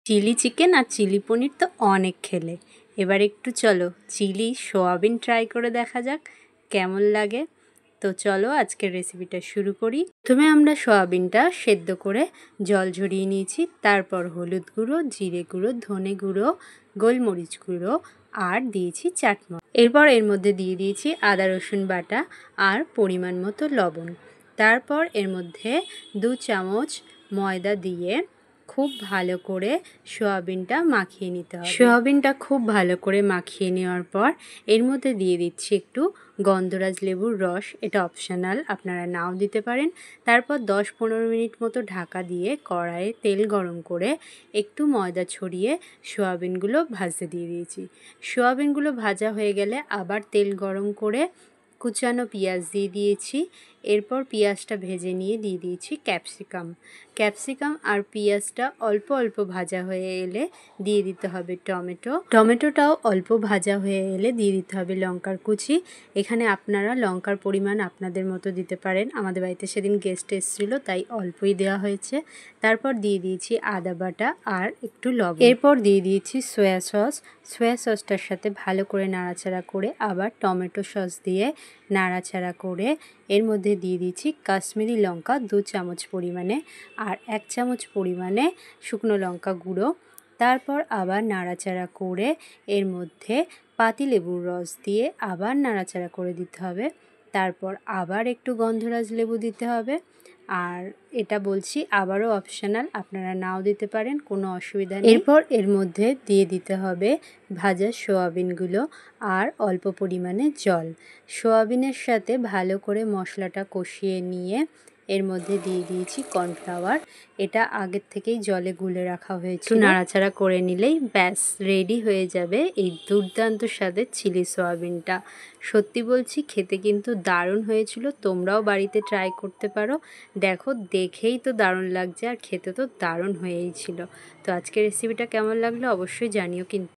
Chilli chicken আর chilli পনির তো অনেক খেলে, এবার একটু চলো চিলি সোয়াবিন ট্রাই করে দেখা যাক কেমন লাগে। তো চলো আজকের রেসিপিটা শুরু করি। প্রথমে আমরা সোয়াবিনটা সেদ্ধ করে জল ঝরিয়ে নিয়েছি, তারপর হলুদ গুঁড়ো, জিরে গুঁড়ো, ধনে গুঁড়ো, গোলমরিচ গুঁড়ো আর দিয়েছি চাট মশলা। এরপর এর মধ্যে দিয়ে দিয়েছি আদা রসুন বাটা আর পরিমাণ মতো লবণ। তারপর এর মধ্যে 2 চামচ ময়দা দিয়ে খুব ভালো করে সোয়াবিনটা মাখিয়ে নিতে হবে। সোয়াবিনটা খুব ভালো করে মাখিয়ে নেওয়ার পর এর মধ্যে দিয়ে দিচ্ছি একটু গন্ধরাজ লেবুর রস, এটা অপশনাল, আপনারা নাও দিতে পারেন। তারপর 10-15 মিনিট মতো ঢাকা দিয়ে কড়াইয়ে তেল গরম করে একটু ময়দা ছড়িয়ে সোয়াবিনগুলো ভাজতে দিয়ে দিয়েছি। সোয়াবিনগুলো ভাজা হয়ে গেলে আবার তেল গরম করে কুচানো পেঁয়াজ দিয়ে দিয়েছি। এরপর পেঁয়াজটা ভেজে নিয়ে দিয়ে দিয়েছি ক্যাপসিকাম আর পেঁয়াজটা অল্প অল্প ভাজা হয়ে এলে দিয়ে দিতে হবে টমেটোটাও অল্প ভাজা হয়ে এলে দিয়ে দিতে হবে লঙ্কার কুচি। এখানে আপনারা লঙ্কার পরিমাণ আপনাদের মতো দিতে পারেন, আমাদের বাড়িতে সেদিন গেস্ট এসেছিলো তাই অল্পই দেওয়া হয়েছে। তারপর দিয়ে দিয়েছি আদা বাটা আর একটু লবণ। এরপর দিয়ে দিয়েছি সয়া সসটার সাথে ভালো করে নাড়াচাড়া করে আবার টমেটো সস দিয়ে নাড়াচাড়া করে এর মধ্যে দিয়ে দিয়েছি কাশ্মীরি লঙ্কা 2 চামচ পরিমাণে আর 1 চামচ পরিমাণে শুকনো লঙ্কা গুঁড়ো। তারপর আবার নাড়াচাড়া করে এর মধ্যে পাতিলেবুর রস দিয়ে আবার নাড়াচাড়া করে দিতে হবে। তারপর আবার একটু গন্ধরাজ লেবু দিতে হবে, আর এটা বলছি আবারও অপশনাল, আপনারা নাও দিতে পারেন, কোনো অসুবিধা নেই। এরপর এর মধ্যে দিয়ে দিতে হবে ভাজা সোয়াবিনগুলো আর অল্প পরিমাণে জল। সোয়াবিনের সাথে ভালো করে মশলাটা কষিয়ে নিয়ে এর মধ্যে দিয়ে দিয়েছি কর্নফ্লাওয়ার, এটা আগের থেকেই জলে গুলে রাখা হয়েছে। একটু নাড়াচাড়া করে নিলেই ব্যাস রেডি হয়ে যাবে এই দুর্দান্ত স্বাদের চিলি সোয়াবিনটা। সত্যি বলছি খেতে কিন্তু দারুণ হয়েছিল, তোমরাও বাড়িতে ট্রাই করতে পারো। দেখো দেখেই তো দারুণ লাগছে আর খেতে তো দারুণ হয়েই ছিল। তো আজকের রেসিপিটা কেমন লাগলো অবশ্যই জানিও কিন্তু।